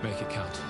Make it count.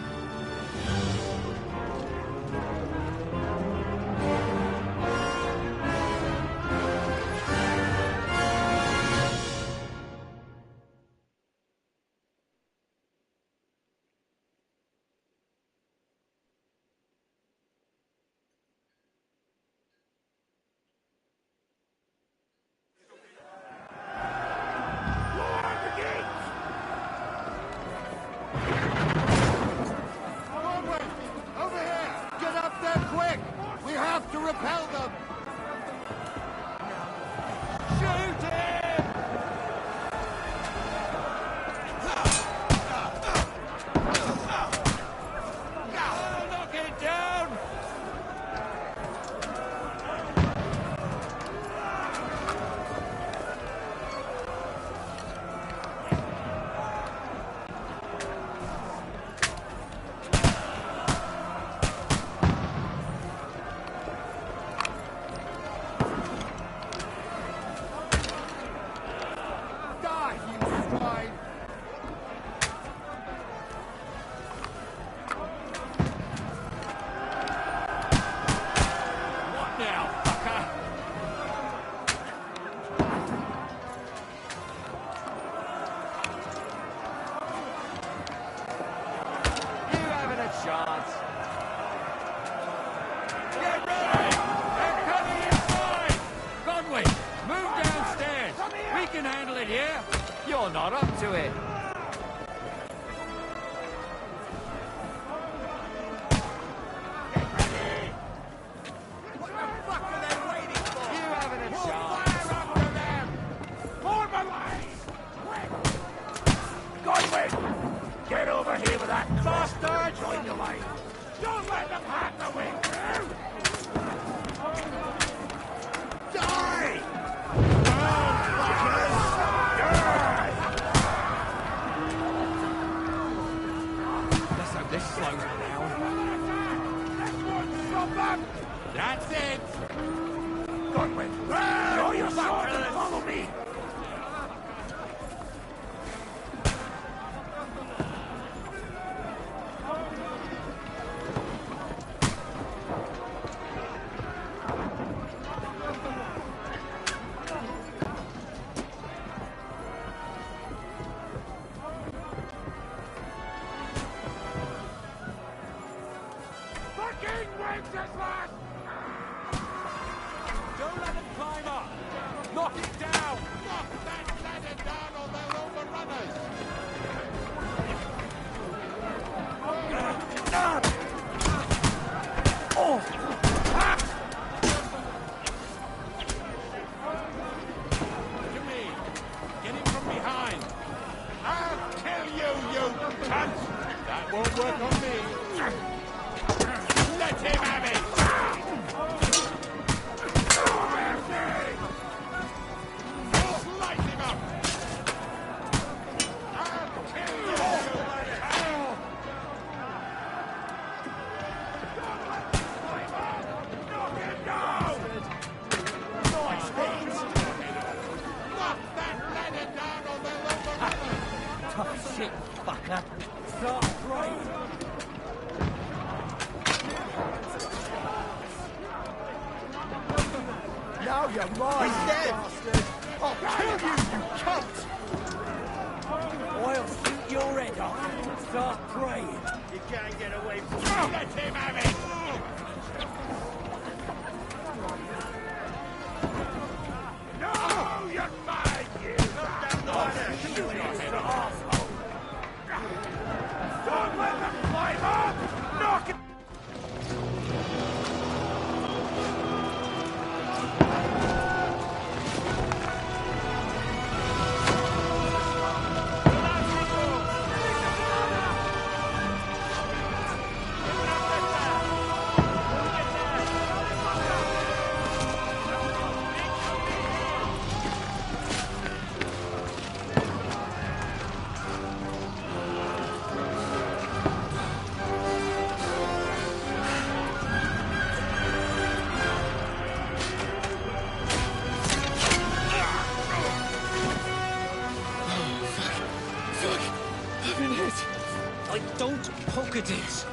I don't poke at it.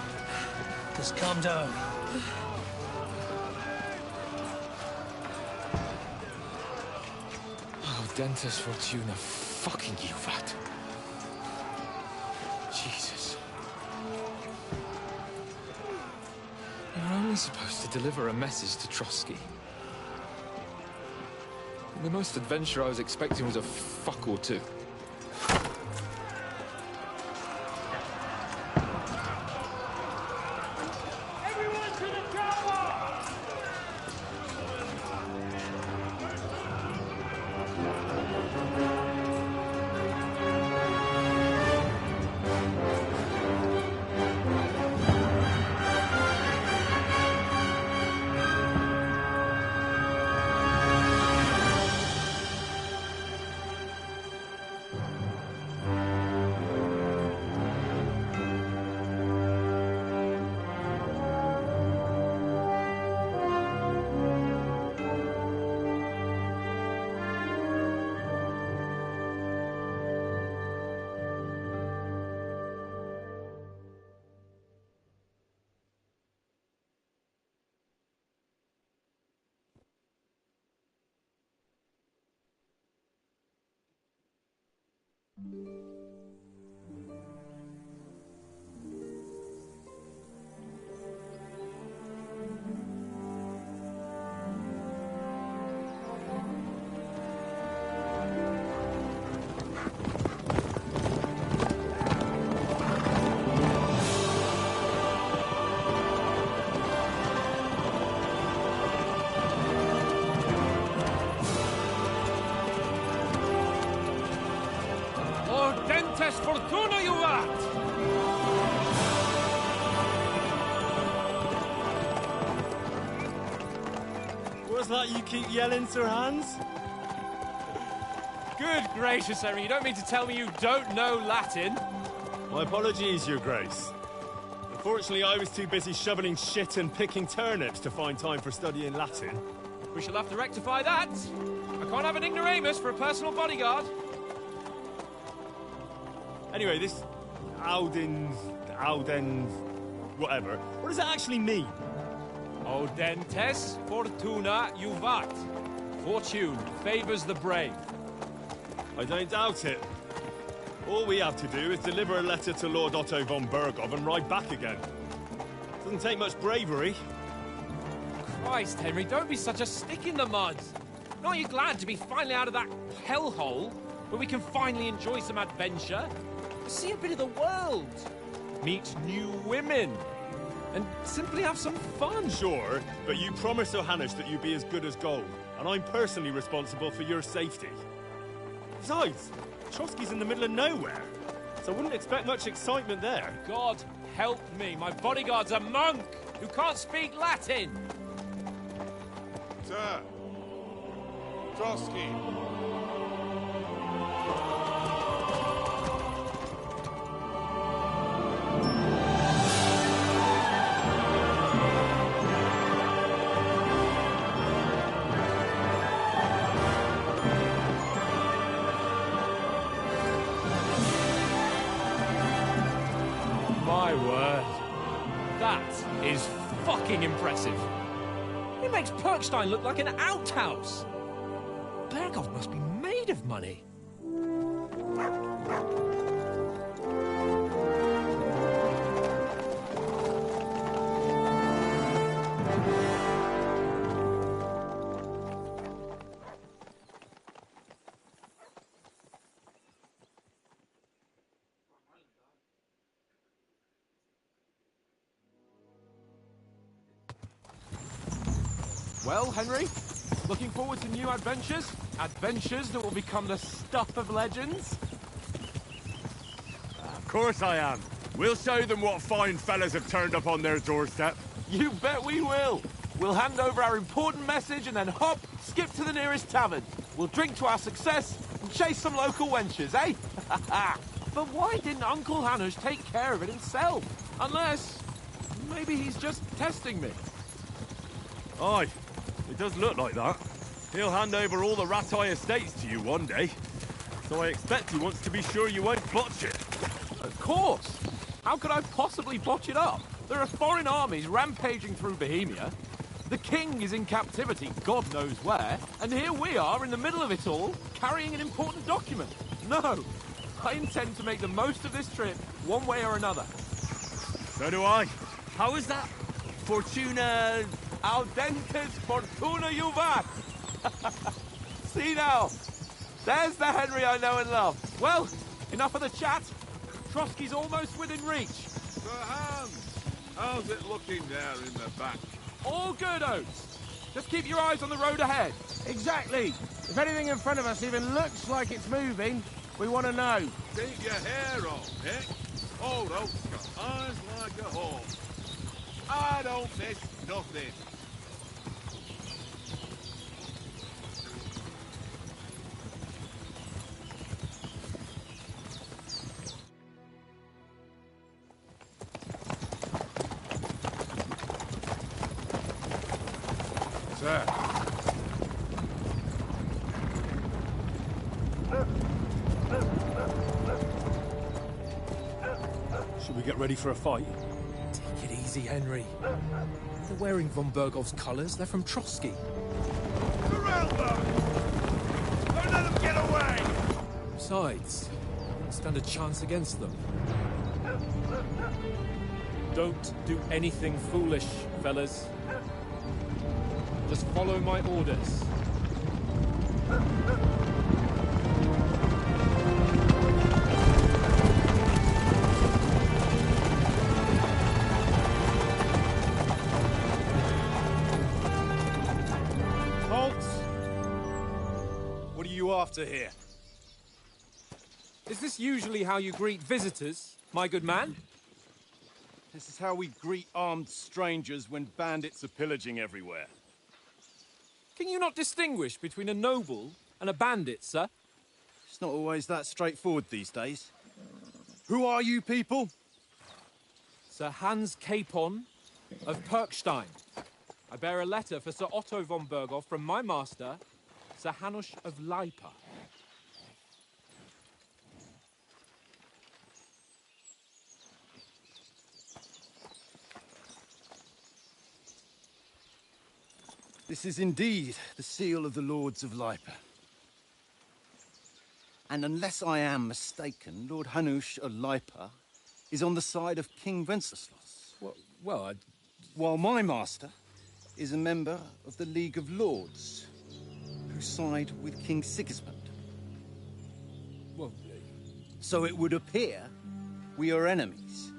Just calm down. Oh, Dentes Fortuna, fucking Juvat. Jesus. You're only supposed to deliver a message to Trotsky. The most adventure I was expecting was a fuck or two. Fortuna, Juvat! What's that you keep yelling, Sir Hans? Good gracious, Henry, you don't mean to tell me you don't know Latin? My apologies, Your Grace. Unfortunately, I was too busy shoveling shit and picking turnips to find time for studying Latin. We shall have to rectify that. I can't have an ignoramus for a personal bodyguard. Anyway, this Audens, whatever. What does it actually mean? Audentes Fortuna Juvat. Fortune favors the brave. I don't doubt it. All we have to do is deliver a letter to Lord Otto von Bergov and ride back again. Doesn't take much bravery. Christ, Henry, don't be such a stick in the mud. Aren't you glad to be finally out of that hellhole where we can finally enjoy some adventure? See a bit of the world, meet new women, and simply have some fun. Sure, but you promised Johannes that you'd be as good as gold, and I'm personally responsible for your safety. Besides, Trotsky's in the middle of nowhere, so I wouldn't expect much excitement there. God help me, my bodyguard's a monk who can't speak Latin. Sir, Trotsky. My word. That is fucking impressive. It makes Perkstein look like an outhouse. Bergov must be made of money. Well, Henry, looking forward to new adventures? Adventures that will become the stuff of legends? Of course I am. We'll show them what fine fellas have turned up on their doorstep. You bet we will. We'll hand over our important message and then hop, skip to the nearest tavern. We'll drink to our success and chase some local wenches, eh? But why didn't Uncle Hanush take care of it himself? Unless, maybe he's just testing me. Aye, it does look like that. He'll hand over all the Ratai estates to you one day. So I expect he wants to be sure you won't botch it. Of course. How could I possibly botch it up? There are foreign armies rampaging through Bohemia. The king is in captivity, God knows where, and here we are in the middle of it all, carrying an important document. No, I intend to make the most of this trip, one way or another. So do I. How is that? Fortuna... Audentes fortuna juvat! See now, there's the Henry I know and love. Well, enough of the chat. Trotsky's almost within reach. Sir Hans, how's it looking there in the back? All good, Oates. Just keep your eyes on the road ahead. Exactly. If anything in front of us even looks like it's moving, we want to know. Keep your hair on, Nick. Old Oak's got eyes like a hawk. I don't miss nothing. Sir. Should we get ready for a fight? Take it easy, Henry. They're wearing von Bergov's colours. They're from Trotsky. Surround them! Don't let them get away! Besides, I don't stand a chance against them. Don't do anything foolish, fellas. Just follow my orders. Halt! What are you after here? Is this usually how you greet visitors, my good man? This is how we greet armed strangers when bandits are pillaging everywhere. Can you not distinguish between a noble and a bandit, sir? It's not always that straightforward these days. Who are you people? Sir Hans Capon of Perkstein. I bear a letter for Sir Otto von Berghoff from my master, Sir Hanush of Lipa. This is indeed the seal of the Lords of Lipa. And unless I am mistaken, Lord Hanush of Lipa is on the side of King Wenceslas. Well, While my master is a member of the League of Lords, who side with King Sigismund. well, So it would appear we are enemies.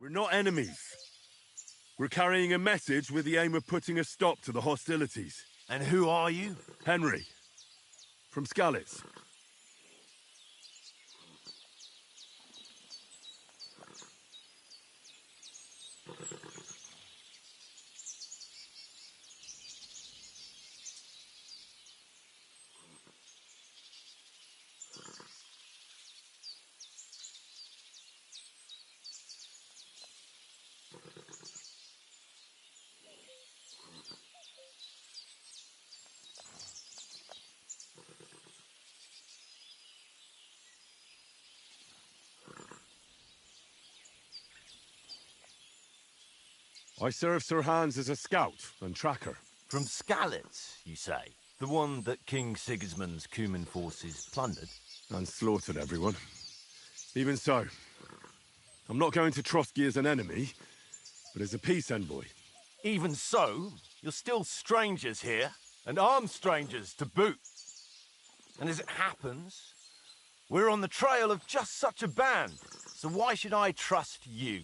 We're not enemies. We're carrying a message with the aim of putting a stop to the hostilities. And who are you? Henry. From Skalitz. I serve Sir Hans as a scout and tracker. From Skalitz, you say? The one that King Sigismund's Cuman forces plundered? And slaughtered everyone. Even so, I'm not going to Trotsky as an enemy, but as a peace envoy. Even so, you're still strangers here, and armed strangers to boot. And as it happens, we're on the trail of just such a band, so why should I trust you?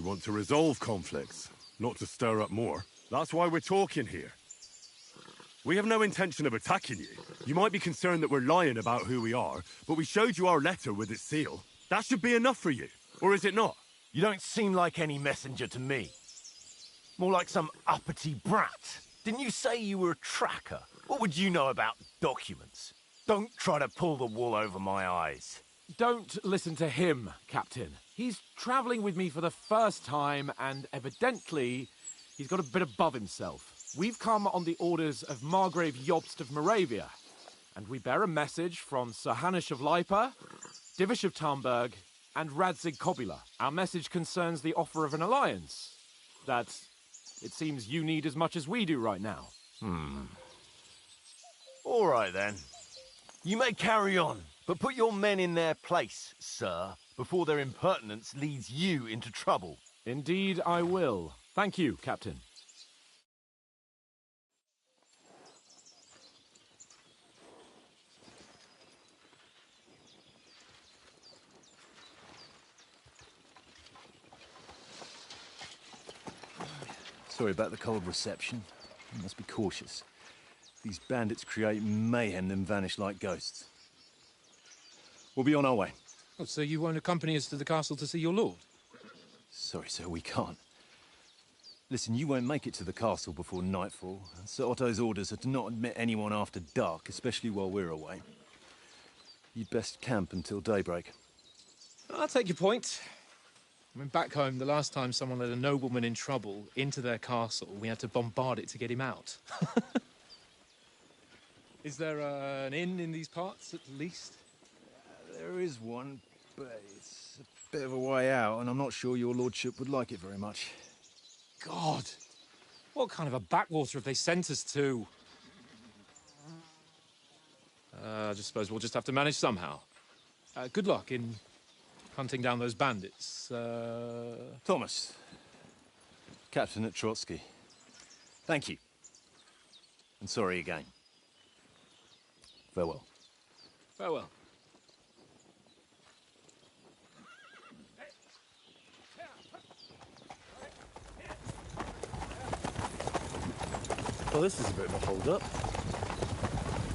want to resolve conflicts, not to stir up more. That's why we're talking here. We have no intention of attacking you. You might be concerned that we're lying about who we are, but we showed you our letter with its seal. That should be enough for you, or is it not? You don't seem like any messenger to me. More like some uppity brat. Didn't you say you were a tracker? What would you know about documents? Don't try to pull the wool over my eyes. Don't listen to him, Captain. He's travelling with me for the first time, and evidently, he's got a bit above himself. We've come on the orders of Margrave Jobst of Moravia, and we bear a message from Sir Hanush of Lipa, Divish of Tarnberg, and Radzig Kobula. Our message concerns the offer of an alliance that it seems you need as much as we do right now. All right, then. You may carry on, but put your men in their place, sir, before their impertinence leads you into trouble. Indeed, I will. Thank you, Captain. Sorry about the cold reception. You must be cautious. These bandits create mayhem, then vanish like ghosts. We'll be on our way. Oh, so you won't accompany us to the castle to see your lord? Sorry, sir, we can't. Listen, you won't make it to the castle before nightfall. Sir Otto's orders are to not admit anyone after dark, especially while we're away. You'd best camp until daybreak. I'll take your point. I mean, back home, the last time someone let a nobleman in trouble into their castle, we had to bombard it to get him out. Is there an inn in these parts, at least? There is one, but it's a bit of a way out, and I'm not sure your lordship would like it very much. God! What kind of a backwater have they sent us to? I just suppose we'll just have to manage somehow. Good luck in hunting down those bandits. Thomas, Captain at Trotsky. Thank you. And sorry again. Farewell. Farewell. Well, this is a bit of a hold-up.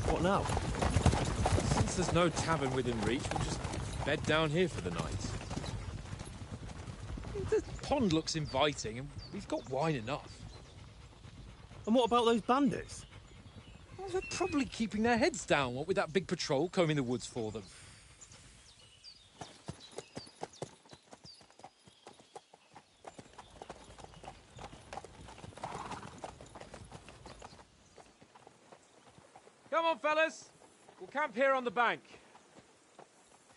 What now? Since there's no tavern within reach, we'll just bed down here for the night. The pond looks inviting, and we've got wine enough. And what about those bandits? Well, they're probably keeping their heads down, what with that big patrol combing the woods for them. Come on, fellas. We'll camp here on the bank.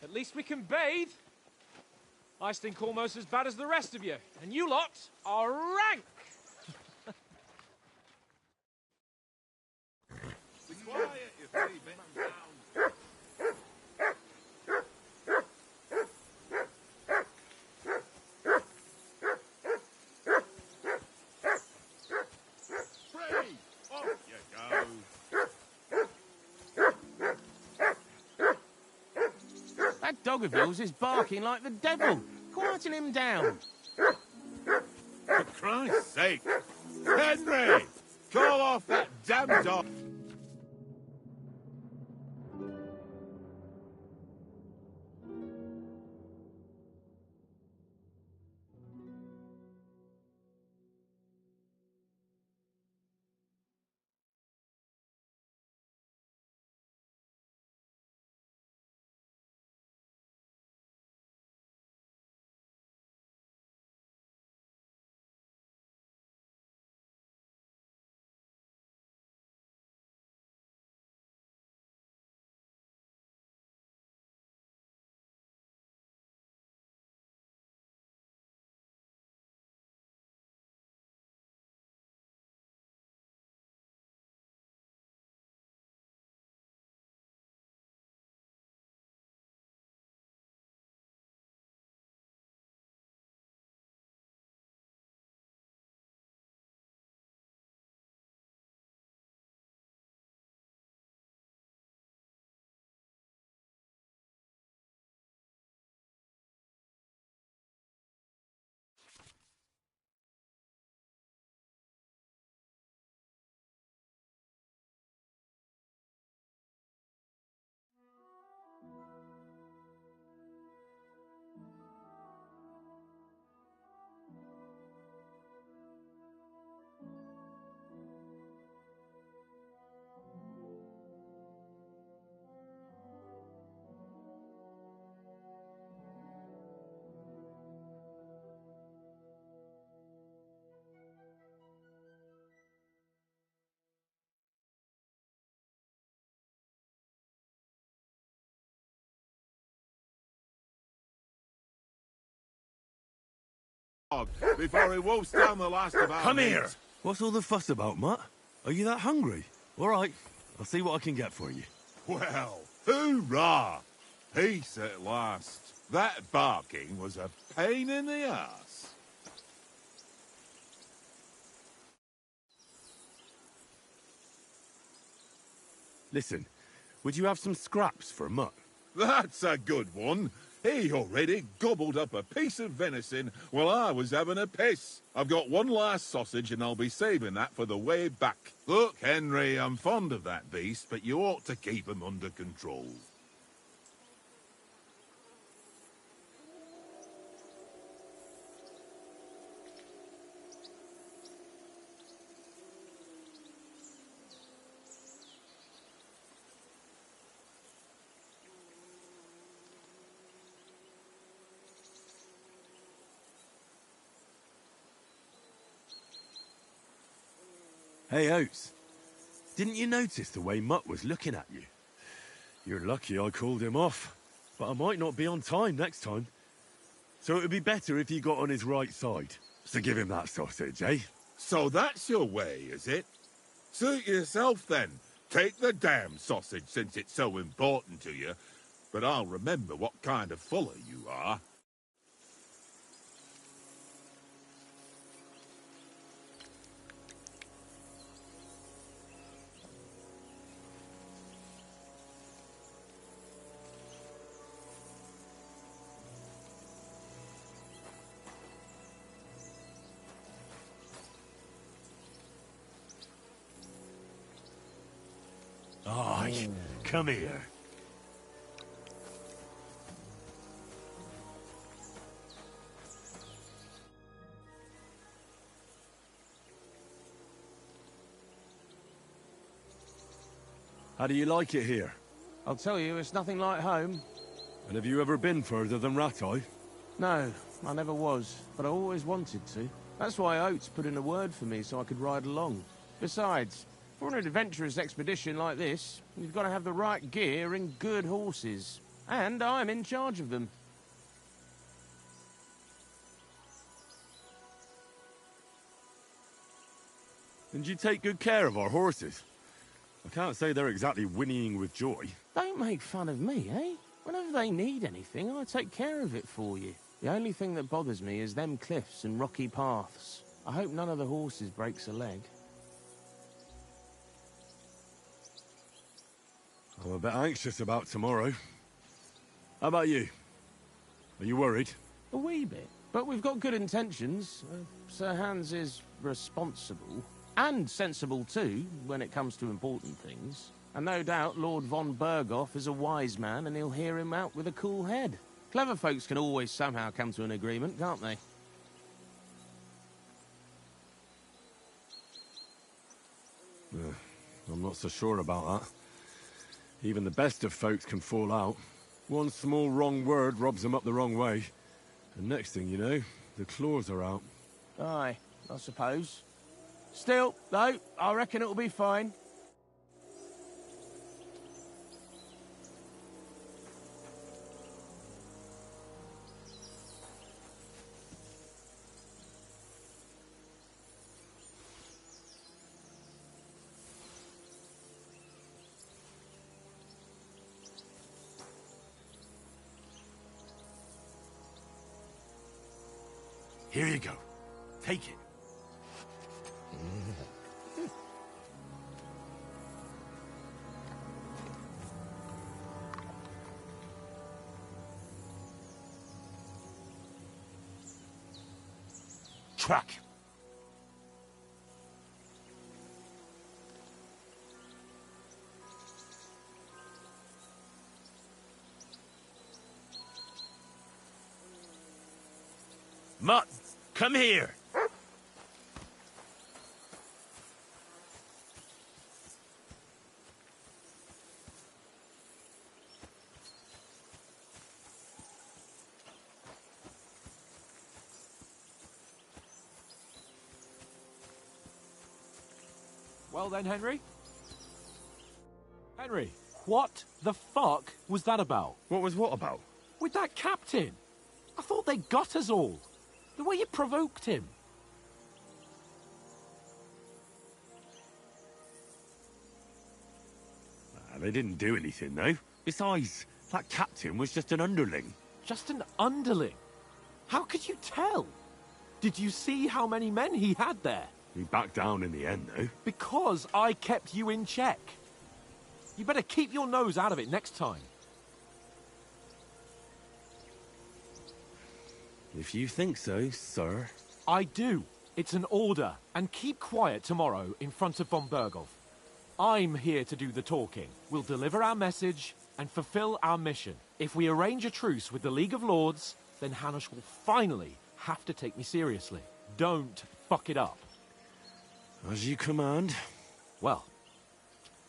At least we can bathe. I stink almost as bad as the rest of you. And you lot are rank! Be quiet, you three bit down. Free! Off you go. That dog of yours is barking like the devil. Quieten him down. For Christ's sake! Henry! Call off that damn dog! before he wolfs down the last of our Come meat. here! What's all the fuss about, Mutt? Are you that hungry? All right, I'll see what I can get for you. Well, hoorah! Peace at last. That barking was a pain in the ass. Listen, would you have some scraps for Mutt? That's a good one. He already gobbled up a piece of venison while I was having a piss. I've got one last sausage and I'll be saving that for the way back. Look, Henry, I'm fond of that beast, but you ought to keep him under control. Hey, Oates. Didn't you notice the way Mutt was looking at you? You're lucky I called him off, but I might not be on time next time. So it would be better if you got on his right side. So give him that sausage, eh? So that's your way, is it? Suit yourself, then. Take the damn sausage, since it's so important to you. But I'll remember what kind of fuller you are. Aye, come here. How do you like it here? I'll tell you, it's nothing like home. And have you ever been further than Rattay? No, I never was, but I always wanted to. That's why Oates put in a word for me so I could ride along. Besides, for an adventurous expedition like this, you've got to have the right gear and good horses. And I'm in charge of them. And you take good care of our horses. I can't say they're exactly whinnying with joy. Don't make fun of me, eh? Whenever they need anything, I take care of it for you. The only thing that bothers me is them cliffs and rocky paths. I hope none of the horses breaks a leg. I'm a bit anxious about tomorrow. How about you? Are you worried? A wee bit. But we've got good intentions. Sir Hans is responsible. And sensible too, when it comes to important things. And no doubt Lord von Berghoff is a wise man and he'll hear him out with a cool head. Clever folks can always somehow come to an agreement, can't they? I'm not so sure about that. Even the best of folks can fall out. One small wrong word robs them up the wrong way. And next thing you know, the claws are out. Aye, I suppose. Still, though, I reckon it'll be fine. Here you go. Take it. Track. Mutt, come here. Well then, Henry? Henry, what the fuck was that about? What was what about? With that captain? I thought they got us all. The way you provoked him. They didn't do anything, though. Besides, that captain was just an underling. Just an underling? How could you tell? Did you see how many men he had there? He backed down in the end, though. Because I kept you in check. You better keep your nose out of it next time. If you think so, sir. I do. It's an order. And keep quiet tomorrow in front of von Berghoff. I'm here to do the talking. We'll deliver our message and fulfill our mission. If we arrange a truce with the League of Lords, then Hanush will finally have to take me seriously. Don't fuck it up. As you command. Well,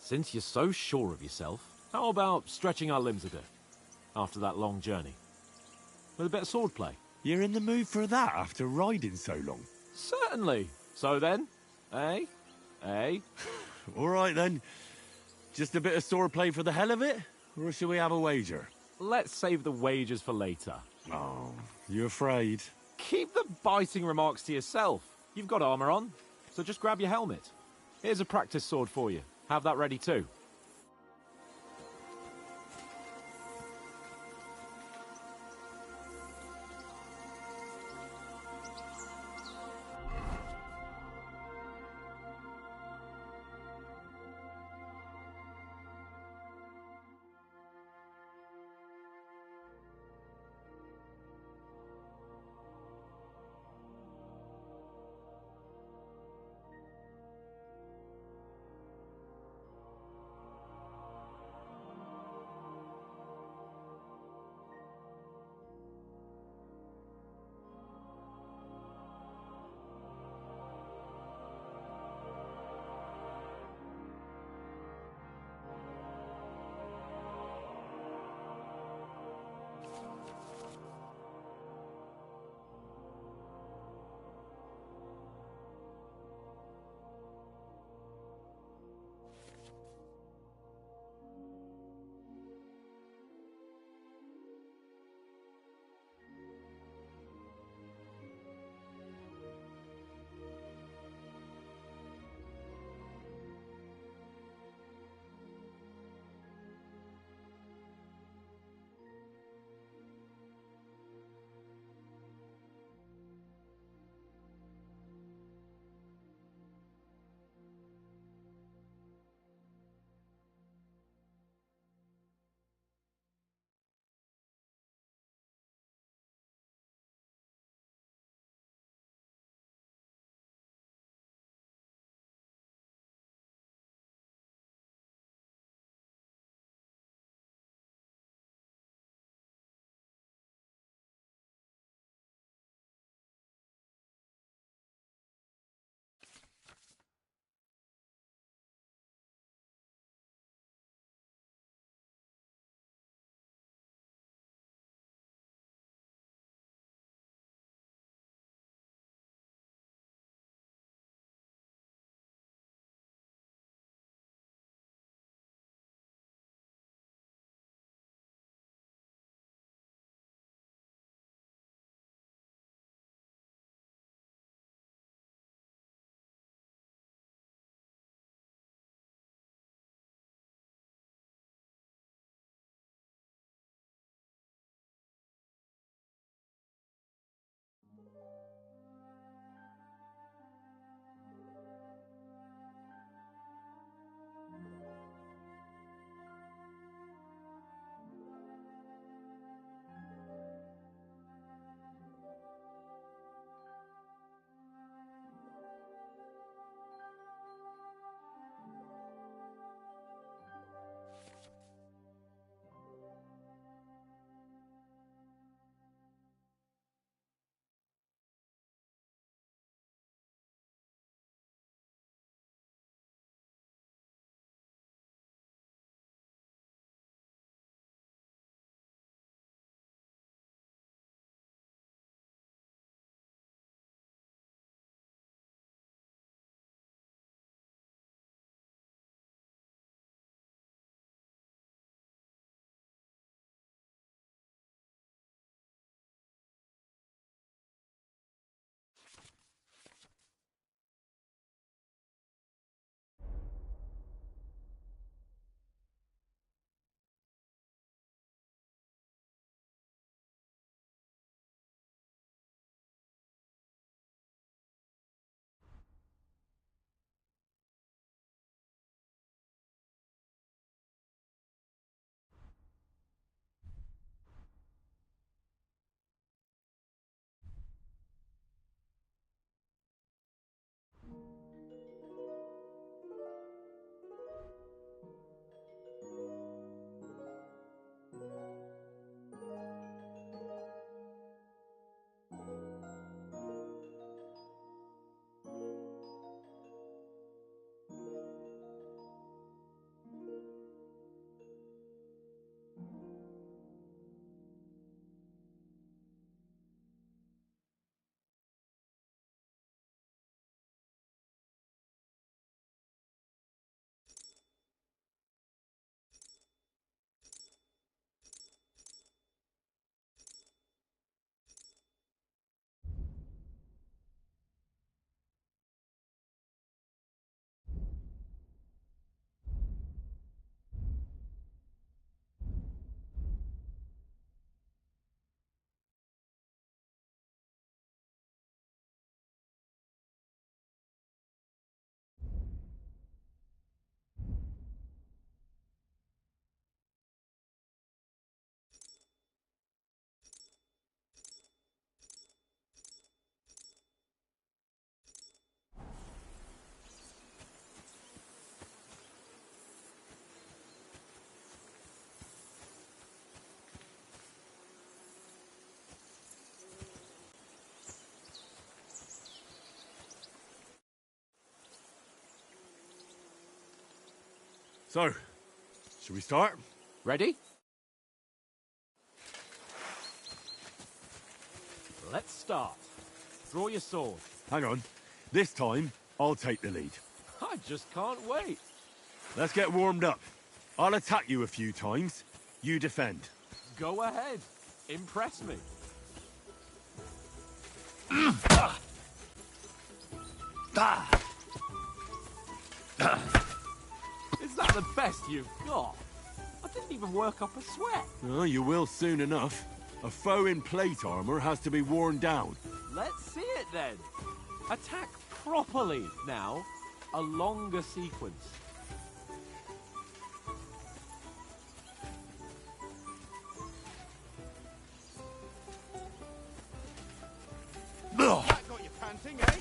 since you're so sure of yourself, how about stretching our limbs a bit after that long journey? With a bit of swordplay. You're in the mood for that after riding so long? Certainly. So then, eh? Eh? All right, then. Just a bit of swordplay for the hell of it? Or shall we have a wager? Let's save the wagers for later. Oh, you afraid? Keep the biting remarks to yourself. You've got armor on, so just grab your helmet. Here's a practice sword for you. Have that ready too. So, should we start? Ready? Let's start. Draw your sword. Hang on. This time, I'll take the lead. I just can't wait. Let's get warmed up. I'll attack you a few times. You defend. Go ahead. Impress me. Is that the best you've got? I didn't even work up a sweat. Oh, you will soon enough. A foe in plate armor has to be worn down. Let's see it then. Attack properly now. A longer sequence. That got you panting, eh?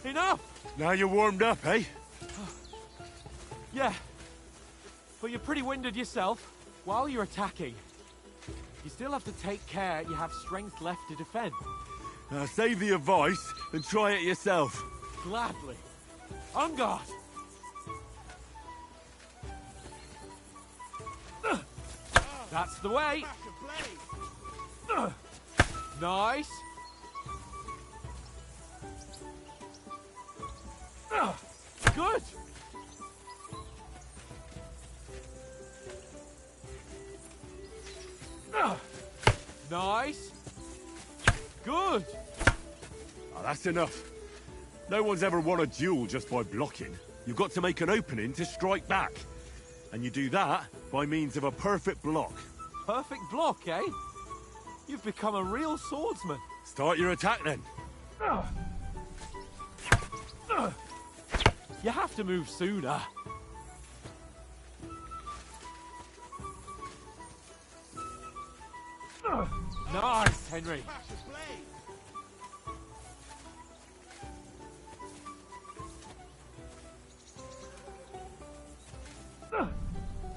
Enough! Now you're warmed up, eh? Yeah. But you're pretty winded yourself. While you're attacking, you still have to take care you have strength left to defend. Now save the advice and try it yourself. Gladly. On guard. That's the way. Nice. Good. Nice. Good. Oh, that's enough. No one's ever won a duel just by blocking. You've got to make an opening to strike back. And you do that by means of a perfect block. Perfect block, eh? You've become a real swordsman. Start your attack then. You have to move sooner. Nice, Henry.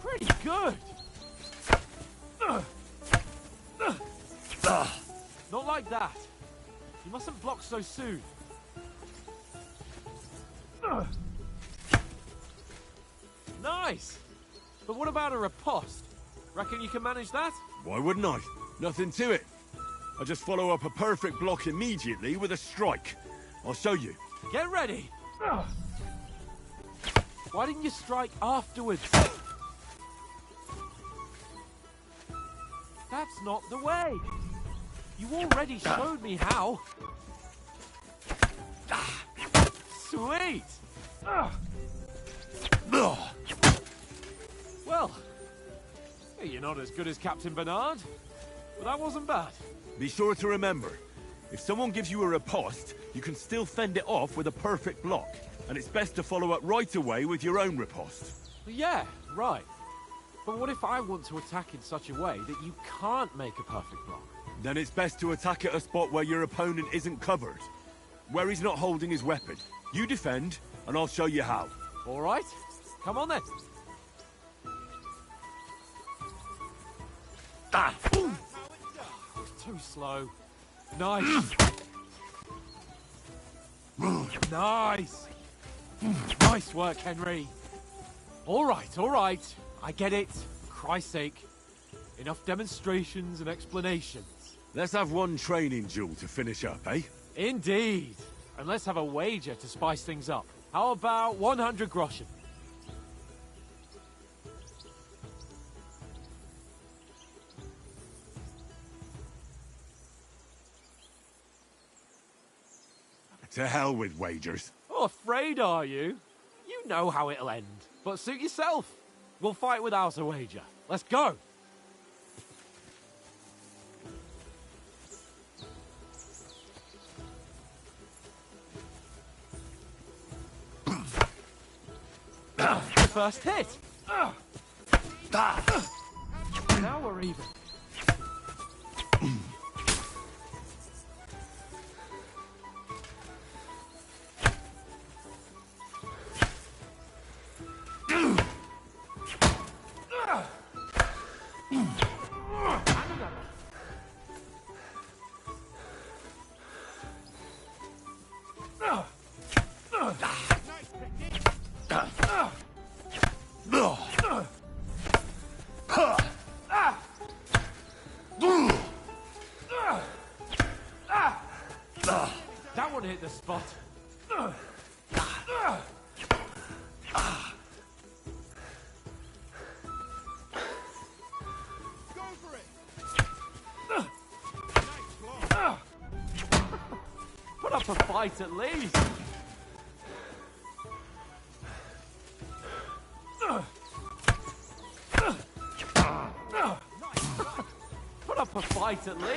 Pretty good. Not like that. You mustn't block so soon. Nice. But what about a riposte? Reckon you can manage that? Why wouldn't I? Nothing to it. I just follow up a perfect block immediately with a strike. I'll show you. Get ready. Why didn't you strike afterwards? That's not the way. You already showed me how. Sweet. Well, you're not as good as Captain Bernard, but that wasn't bad. Be sure to remember, if someone gives you a riposte, you can still fend it off with a perfect block. And it's best to follow up right away with your own riposte. Yeah, right. But what if I want to attack in such a way that you can't make a perfect block? Then it's best to attack at a spot where your opponent isn't covered. Where he's not holding his weapon. You defend, and I'll show you how. All right. Come on then. Ooh. Too slow. Nice. Nice. Nice work, Henry. All right. I get it. For Christ's sake. Enough demonstrations and explanations. Let's have one training duel to finish up, eh? Indeed. And let's have a wager to spice things up. How about 100 groschen? To hell with wagers. Oh, afraid are you? You know how it'll end. But suit yourself. We'll fight without a wager. Let's go. First hit. Now we're even. That one hit the spot. Put up a fight at least. Put up a fight at least.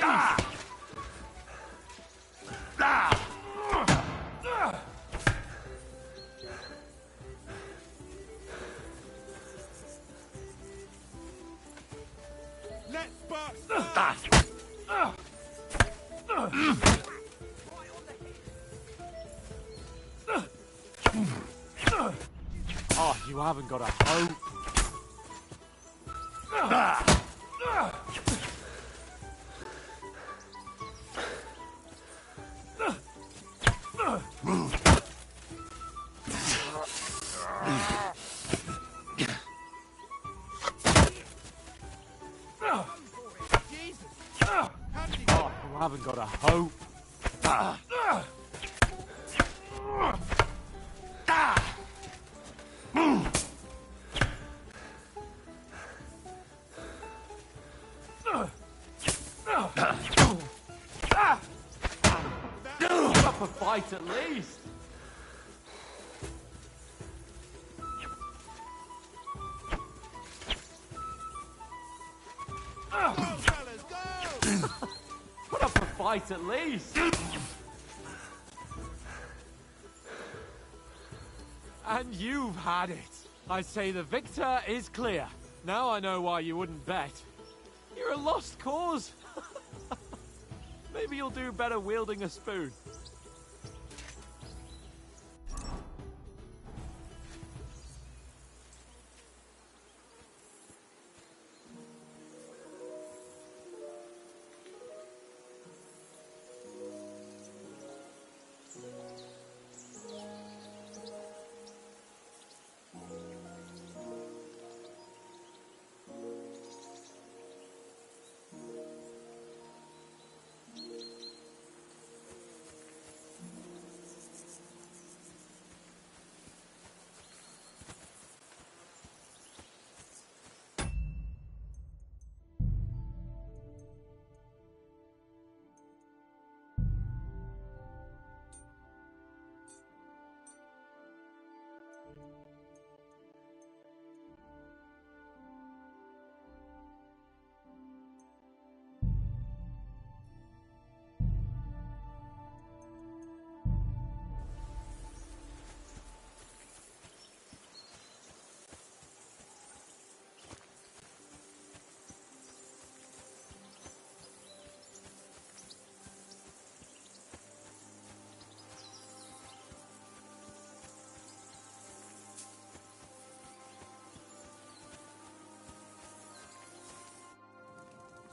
Let's bust! Oh, you haven't got a hope. Oh, you haven't got a hope. Put up a fight at least. Put up a fight at least. And you've had it. I say the victor is clear. Now I know why you wouldn't bet. You're a lost cause. Maybe you'll do better wielding a spoon.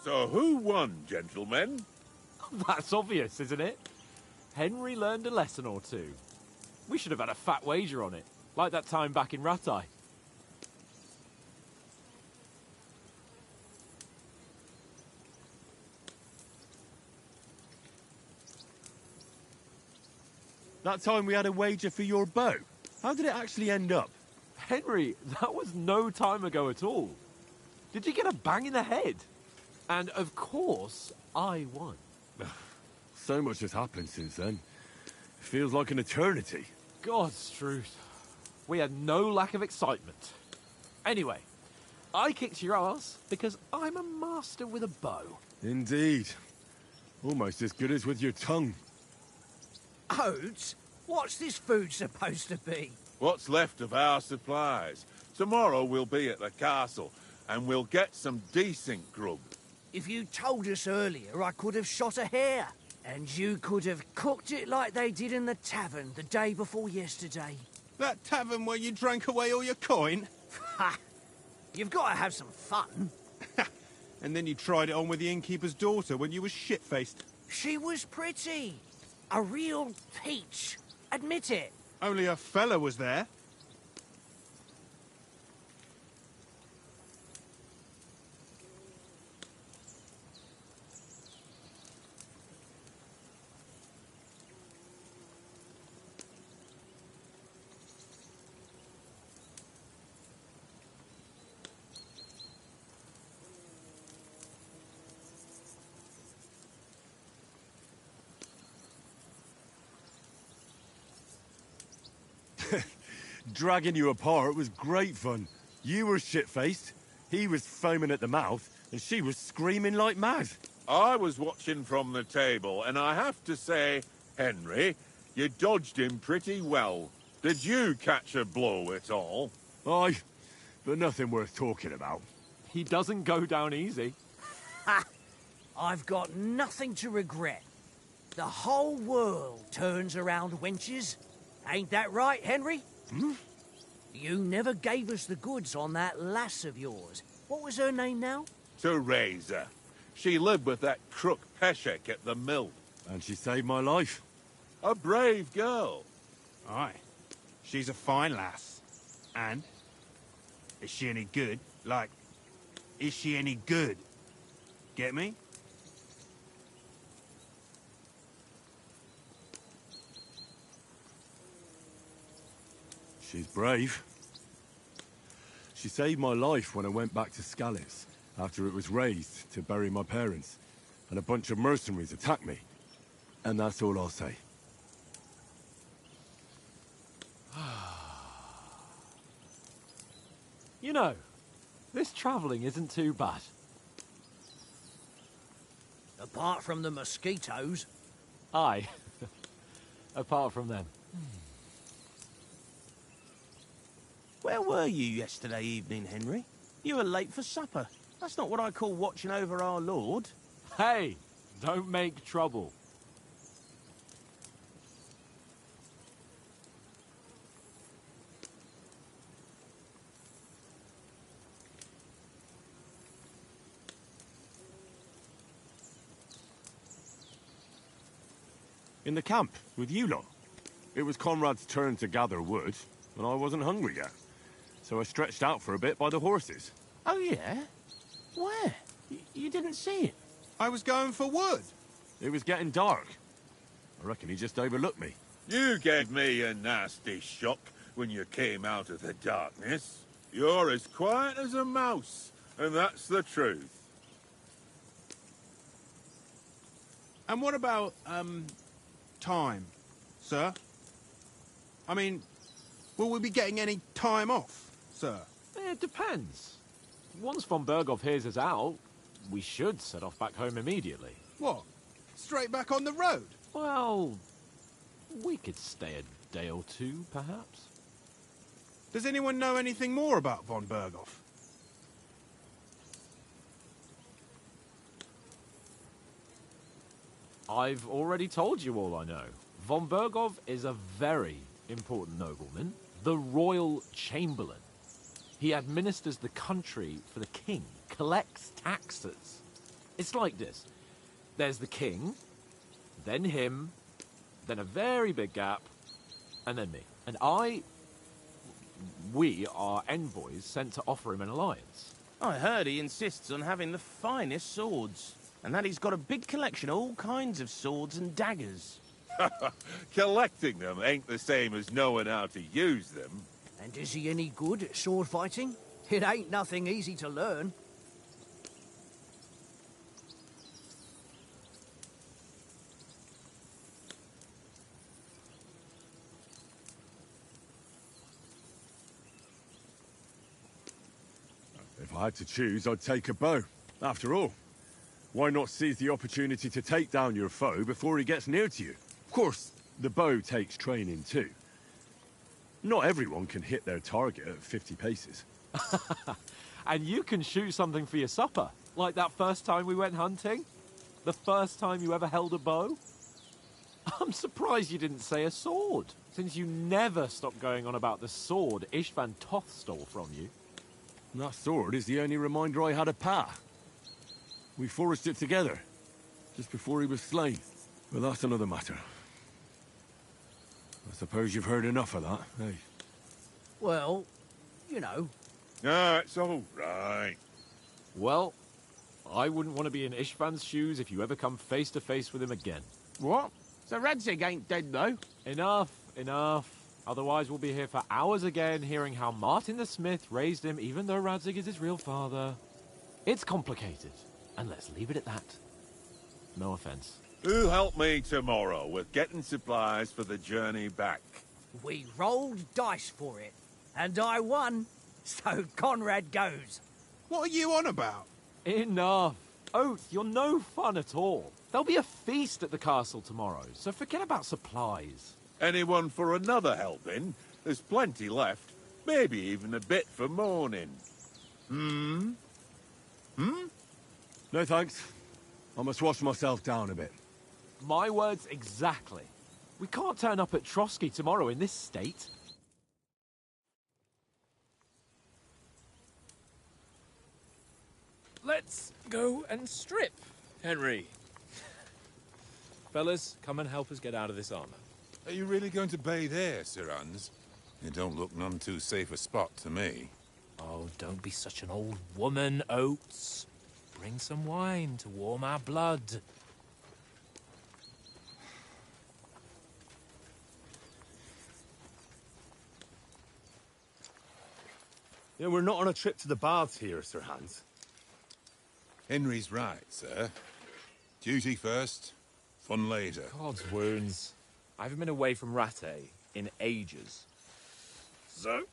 So who won, gentlemen? That's obvious, isn't it? Henry learned a lesson or two. We should have had a fat wager on it, like that time back in Rattay. That time we had a wager for your bow. How did it actually end up? Henry, that was no time ago at all. Did you get a bang in the head? And of course, I won. So much has happened since then. It feels like an eternity. God's truth. We had no lack of excitement. Anyway, I kicked your ass because I'm a master with a bow. Indeed. Almost as good as with your tongue. Oats? What's this food supposed to be? What's left of our supplies. Tomorrow we'll be at the castle, and we'll get some decent grub. If you told us earlier, I could have shot a hare. And you could have cooked it like they did in the tavern the day before yesterday. That tavern where you drank away all your coin? Ha! You've got to have some fun. And then you tried it on with the innkeeper's daughter when you were shit-faced. She was pretty. A real peach. Admit it. Only a fella was there. Dragging you apart was great fun. You were shit-faced, he was foaming at the mouth, and she was screaming like mad. I was watching from the table, and I have to say, Henry, you dodged him pretty well. Did you catch a blow at all? Aye, but nothing worth talking about. He doesn't go down easy. Ha! I've got nothing to regret. The whole world turns around wenches. Ain't that right, Henry? Hmm? You never gave us the goods on that lass of yours. What was her name now? Teresa. She lived with that crook Peshek at the mill. And she saved my life. A brave girl. Aye. She's a fine lass. And? Is she any good? Like, is she any good? Get me? She's brave. She saved my life when I went back to Scallis after it was razed to bury my parents, and a bunch of mercenaries attacked me. And that's all I'll say. You know, this travelling isn't too bad. Apart from the mosquitoes. Aye. Apart from them. Where were you yesterday evening, Henry? You were late for supper. That's not what I call watching over our Lord. Hey, don't make trouble. In the camp, with you lot. It was Conrad's turn to gather wood, and I wasn't hungry yet. So I stretched out for a bit by the horses. Oh, yeah? Where? You didn't see it? I was going for wood. It was getting dark. I reckon he just overlooked me. You gave me a nasty shock when you came out of the darkness. You're as quiet as a mouse, and that's the truth. And what about, time, sir? I mean, will we be getting any time off, sir? It depends. Once von Berghoff hears us out, we should set off back home immediately. What? Straight back on the road? Well, we could stay a day or two, perhaps. Does anyone know anything more about von Berghoff? I've already told you all I know. Von Berghoff is a very important nobleman, the royal chamberlain. He administers the country for the king, collects taxes. It's like this. There's the king, then him, then a very big gap, and then me. And we are envoys sent to offer him an alliance. I heard he insists on having the finest swords, and that he's got a big collection of all kinds of swords and daggers. Collecting them ain't the same as knowing how to use them. And is he any good at sword fighting? It ain't nothing easy to learn. If I had to choose, I'd take a bow. After all, why not seize the opportunity to take down your foe before he gets near to you? Of course, the bow takes training too. Not everyone can hit their target at 50 paces. And you can shoot something for your supper, like that first time we went hunting? The first time you ever held a bow? I'm surprised you didn't say a sword, since you never stopped going on about the sword Ishvan Toth stole from you. That sword is the only reminder I had of Pa. We forged it together, just before he was slain. But that's another matter. I suppose you've heard enough of that, eh? Well, you know. No, it's all right. Well, I wouldn't want to be in Ishvan's shoes if you ever come face to face with him again. What? So Radzig ain't dead, though? Enough, enough. Otherwise we'll be here for hours again, hearing how Martin the Smith raised him, even though Radzig is his real father. It's complicated, and let's leave it at that. No offense. Who'll help me tomorrow with getting supplies for the journey back? We rolled dice for it, and I won, so Conrad goes. What are you on about? Enough. Oath, you're no fun at all. There'll be a feast at the castle tomorrow, so forget about supplies. Anyone for another helping? There's plenty left. Maybe even a bit for morning. Hmm? No thanks. I must wash myself down a bit. My words exactly. We can't turn up at Trotsky tomorrow in this state. Let's go and strip, Henry. Fellas, come and help us get out of this armor. Are you really going to bathe here, Sir Hans? It don't look none too safe a spot to me. Oh, don't be such an old woman, Oates. Bring some wine to warm our blood. Yeah, we're not on a trip to the baths here, Sir Hans. Henry's right, sir. Duty first, fun later. God's wounds. I haven't been away from Rattay in ages. So,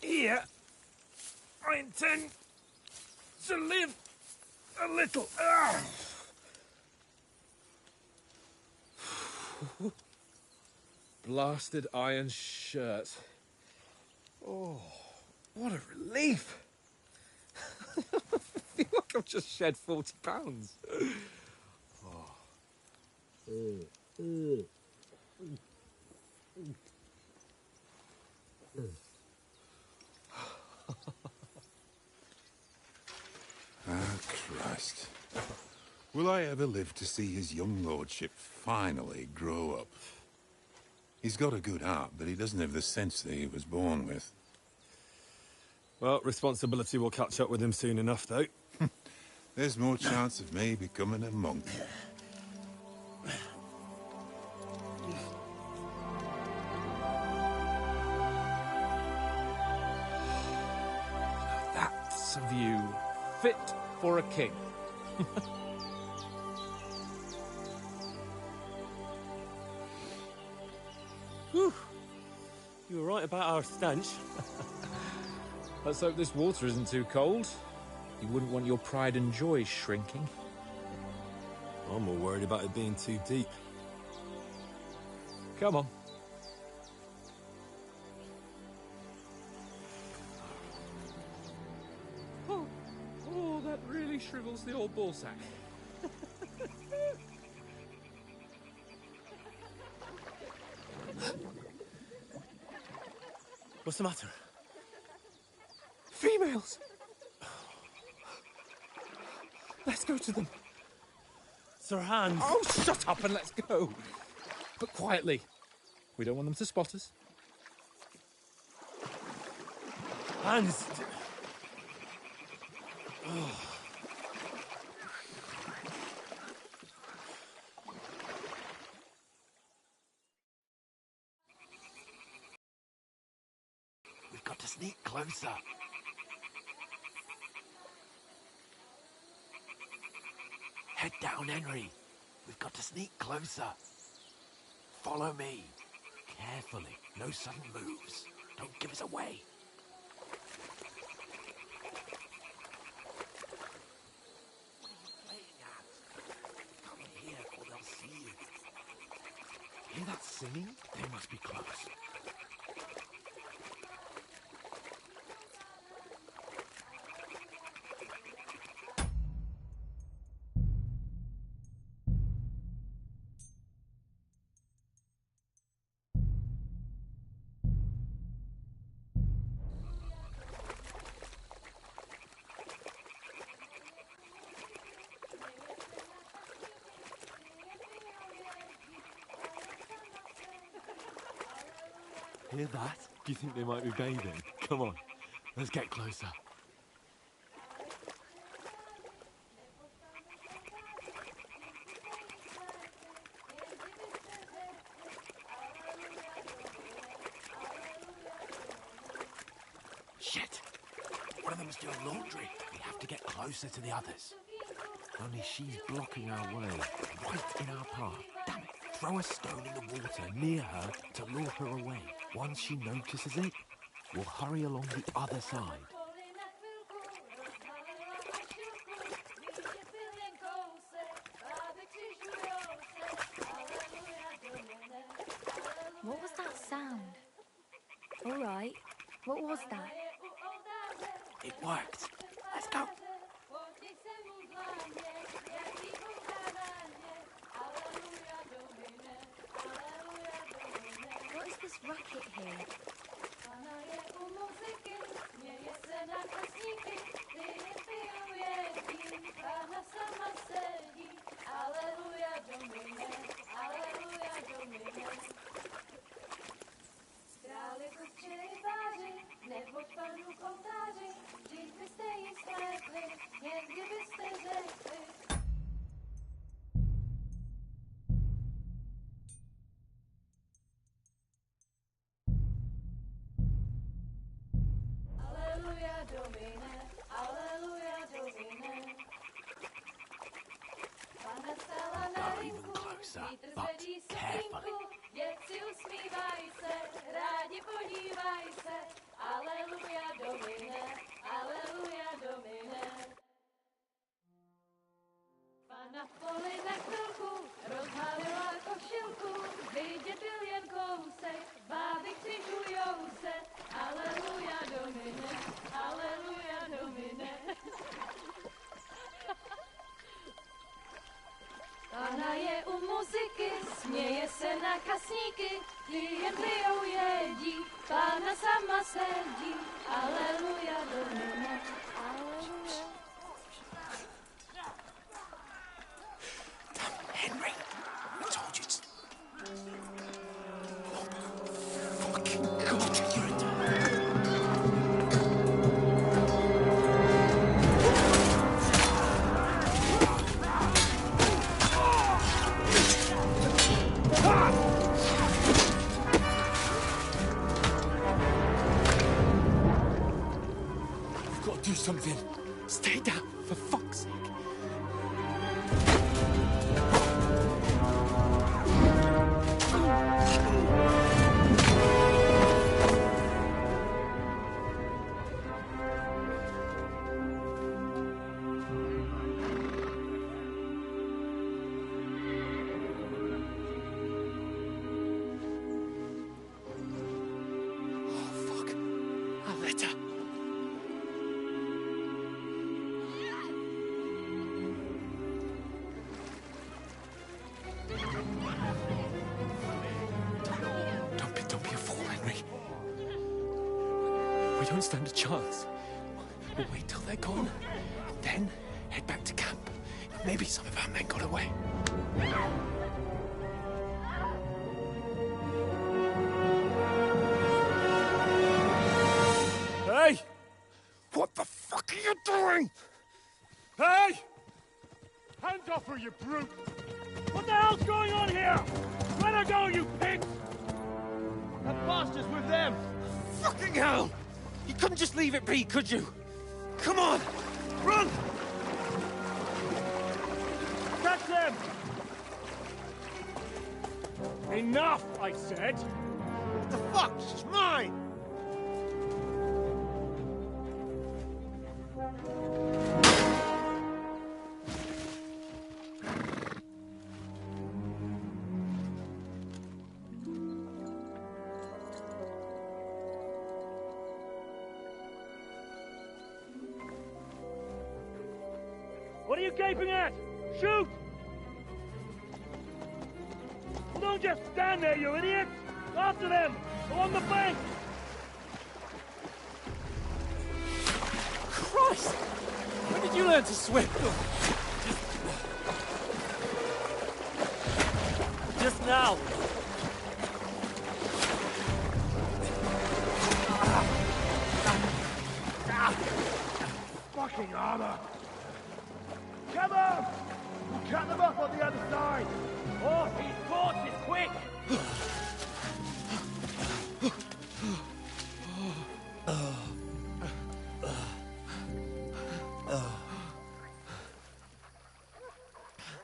here, I intend to live a little. Blasted iron shirt. Oh, what a relief. I feel like I've just shed 40 pounds. Christ. Will I ever live to see his young lordship finally grow up? He's got a good heart, but he doesn't have the sense that he was born with. Well, responsibility will catch up with him soon enough, though. There's more chance of me becoming a monk. That's a view fit for a king. Whew. You were right about our stench. Let's hope this water isn't too cold. You wouldn't want your pride and joy shrinking. I'm more worried about it being too deep. Come on. Oh, that really shrivels the old ball sack. What's the matter? Females! Let's go to them. Sir Hans! Oh, shut up and let's go. But quietly. We don't want them to spot us. Hans! We've got to sneak closer. Head down, Henry. We've got to sneak closer. Follow me. Carefully. No sudden moves. Don't give us away. What are you playing at? Come here or they'll see you. Hear that singing? They must be close. Hear that? Do you think they might be bathing? Come on, let's get closer. Shit! One of them is doing laundry. We have to get closer to the others. Only she's blocking our way, right in our path. Damn it! Throw a stone in the water near her to lure her away. Once she notices it, we'll hurry along the other side. What was that sound? All right. What was that? It worked. Let's go. What is this racket here? Go even closer, but carefully. Na poli na chvilku rozhalila košilku, vidět byl jen kousek, báby křižujou se, aleluja domine, aleluja domine. Pána je u muziky, směje se na kasníky, ty jen pijou jedí, Pána sama sedí, aleluja domine, aleluja. Henry, I told you to... Oh, fucking God, you're a... You've got to do something. Stay down, for fuck's sake. Don't be a fool, Henry. We don't stand a chance. We'll wait till they're gone, then head back to camp. Maybe some of our men got away. Hey! What the fuck are you doing? Hey! Hands off her, you brute! What the hell's going on here? Let her go, you pigs! That bastard's with them! Fucking hell! You couldn't just leave it be, could you? Come on! Run! Catch them! Enough, I said! What the fuck? She's mine! What are you gaping at? Shoot! Well, don't just stand there, you idiots! After them! Along the bank! Christ! When did you learn to swim? Just now! Fucking armor! Come on! We'll cut them off on the other side! Oh, these horses, quick!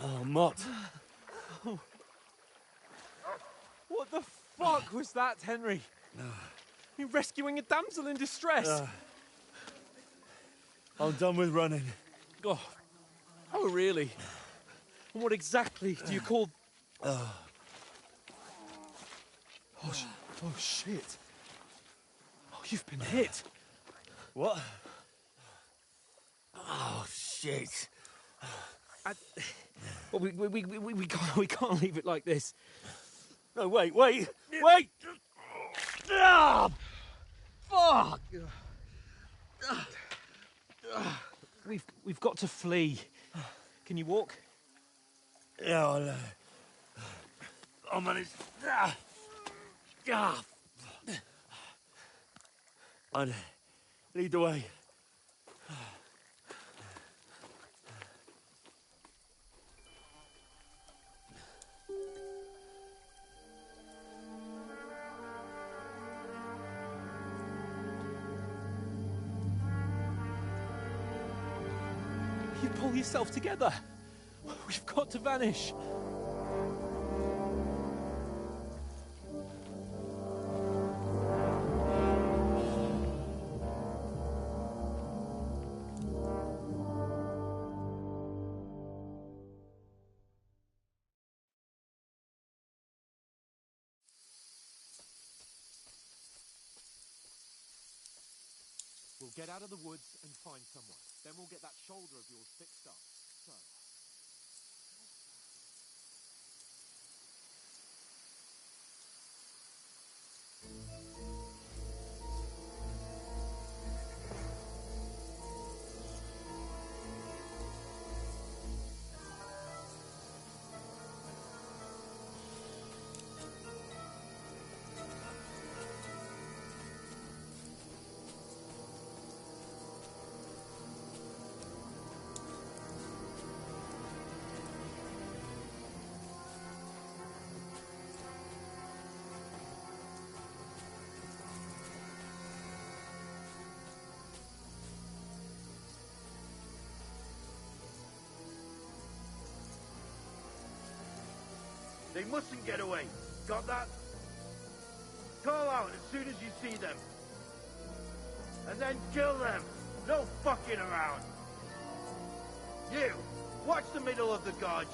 Oh, Mott. What the fuck was that, Henry? You're rescuing a damsel in distress. I'm done with running. Oh, really? And what exactly do you call... Oh, shit. Oh, you've been hit. What? Oh, shit. Well, we can't leave it like this. No, wait! Ah! Fuck! We've got to flee. Can you walk? Yeah, I'll manage. I'd lead the way. You pull yourself together. We've got to vanish. We'll get out of the woods and find someone. Then we'll get that shoulder of yours fixed up. So... They mustn't get away. Got that? Call out as soon as you see them. And then kill them. No fucking around. You, watch the middle of the gorge.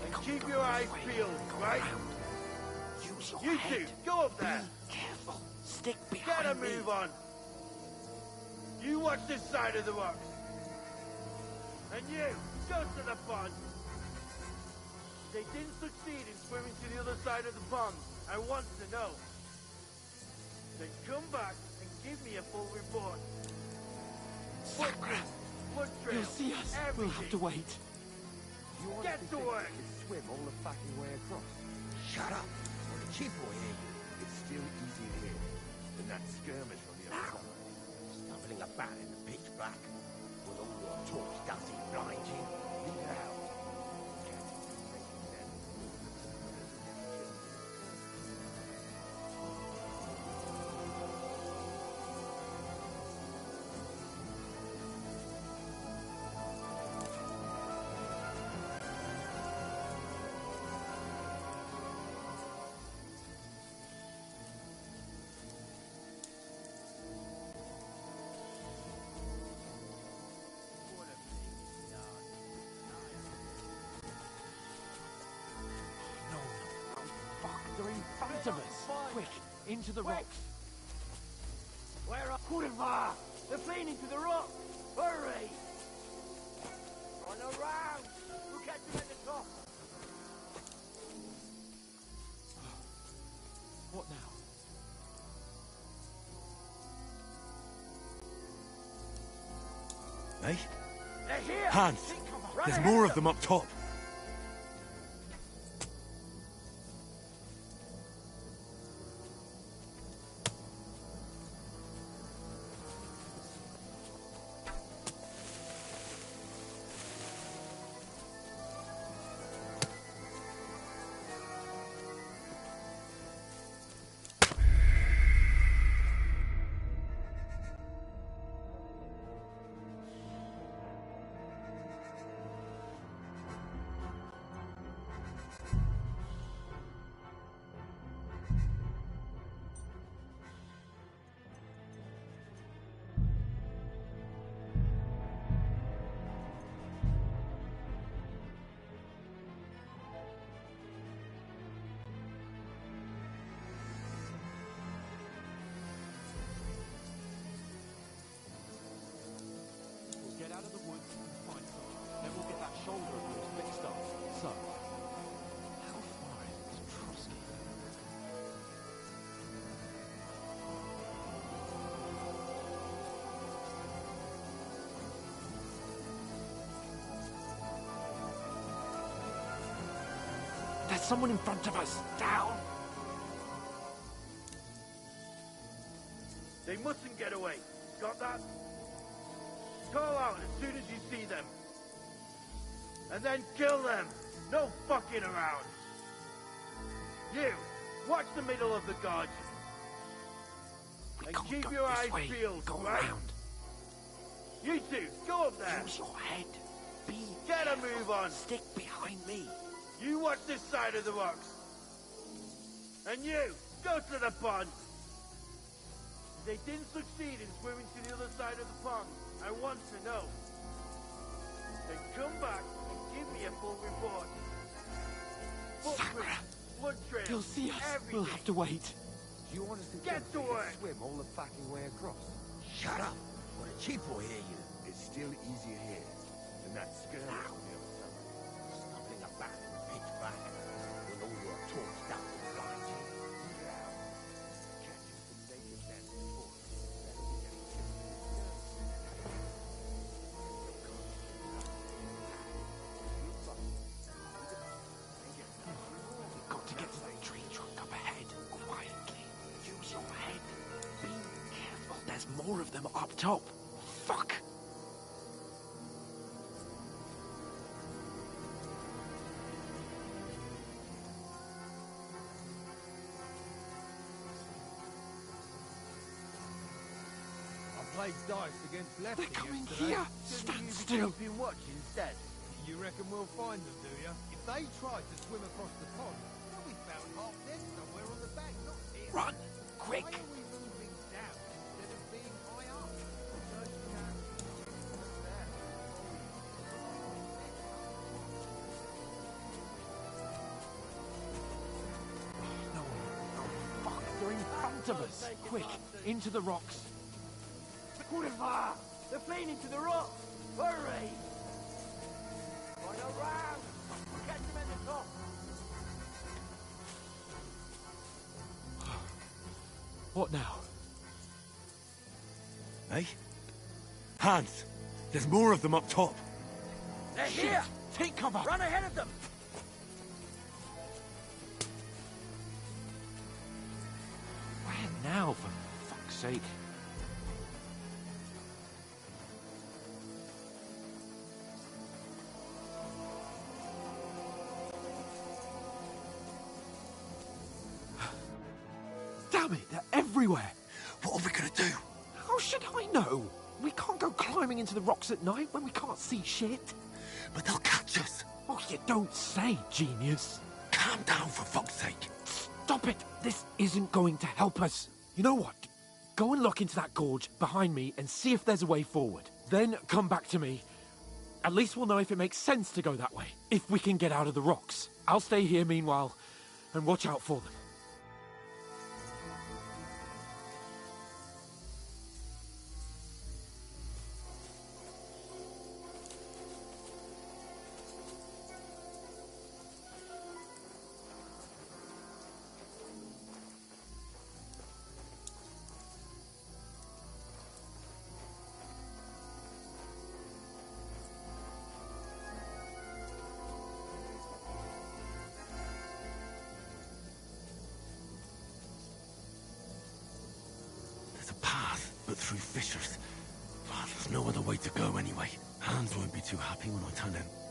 And keep your eyes peeled, right? You two, go up there. Be careful. Stick behind Get a move on. You watch this side of the rocks. And you, go to the pond. They didn't succeed in swimming to the other side of the pond. I want to know. Then come back and give me a full report. Footprints, blood trail, You'll see us. everything. We'll have to wait. Get to work. Swim all the fucking way across. Shut up. Or the chief will hear you. It's still easy here. And that skirmish from the other side. Stumbling about in the pitch black. Will all your talk does it blind you? Leave it out. They're in front of us. Quick, into the rocks. Where are Kurva? They're fleeing into the rock. Hurry! Run around! We'll catch them at the top. What now? Hey? They're here! Hans, there's more of them up top. someone in front of us. Down! They mustn't get away. Got that? Call out as soon as you see them. And then kill them. No fucking around. You, watch the middle of the gorge. And keep your eyes peeled, right? You two, go up there. Use your head. Get a move on. Stick behind me. You watch this side of the rocks. And you, go to the pond. They didn't succeed in swimming to the other side of the pond. I want to know. Then come back and give me a full report. Footprints, blood trails, He'll see us. everything. We'll have to wait. Do you want us to Get to work. swim all the fucking way across? Shut up! What a cheap boy hear you. It's still easier here than that skirt on the other side. Stumbling about in the pitch black with all your torch down to blind you. Catches the naked man before. We've got to get to that tree trunk up ahead. Quietly. Use your head. Be careful. There's more of them up top. Fuck! I played dice against Lefty. They're coming yesterday. here. Didn't Stand you still. keep him watch instead? You reckon we'll find them, do you? If they tried to swim across the pond, they'll be found half dead somewhere on the bank, not here. Run! Quick! Why are we moving down instead of being high up? No, fuck! They're in front of us. Quick, into the rocks. Kurva! They're fleeing into the rocks! Hurry! Final round! Catch them at the top! What now? Hey? Hans! There's more of them up top. They're here! Take cover! Run ahead of them! Where now, for fuck's sake? Damn it, they're everywhere! What are we gonna do? How should I know? We can't go climbing into the rocks at night when we can't see shit. But they'll catch us. Oh, you don't say, genius. Calm down, for fuck's sake. Stop it! This isn't going to help us. You know what? Go and look into that gorge behind me and see if there's a way forward. Then come back to me. At least we'll know if it makes sense to go that way. If we can get out of the rocks. I'll stay here meanwhile and watch out for them. There's a path, but through fissures. Well, there's no other way to go anyway. Hans won't be too happy when I turn in.